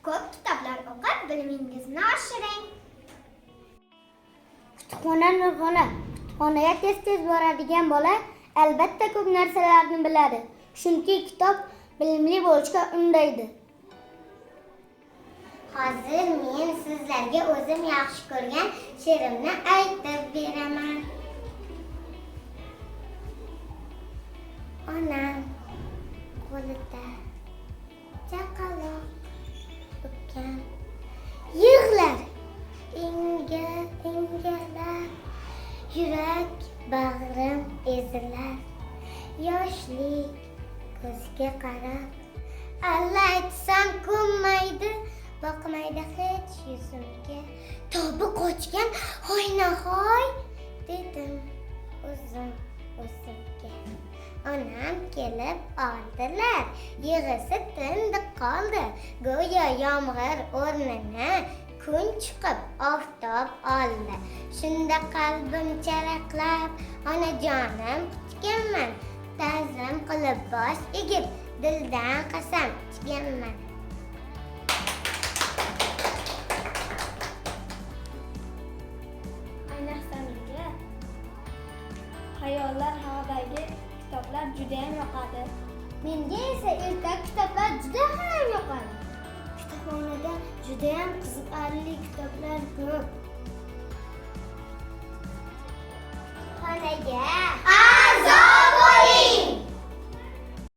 Ko'p kitoblar o'qib, bilimingizni oshiring. Kutubxona nurxona. Kutubxonaga tez boradigan bola albatta ko'p narsalarni biladi. Chunki kitob bilimli bo'lishga undaydi. Hozir men sizlarga o'zim yaxshi ko'rgan she'rimni aytib beraman. Onam qo'lida chaqaloq o'pgan, yig'lar ingalar, yurak bag'rim ezilar, yoshlik ko'zga qarab, alla aytsam ko'nmaydi, boqmaydi hech yuzimga, tobi qochgan hoynahoy dedim o'zim o'zimga. Onam kelib oldilar, yig'isi tindi qoldi, go'yo yomg'ir o'rnini kun chiqib oftob oldi. Shunda qalbim charaqlab, onajonim kutganman, ta'zim qilib bosh egib, dildan qasam ichganman. Ayniqsa menga xayollar haqidagi kitoblar juda ham yoqadi. Menga esa ertak kitoblar juda ham yoqadi. Kutubxonada juda ham qiziqarli kitoblar ko'p. Xonaga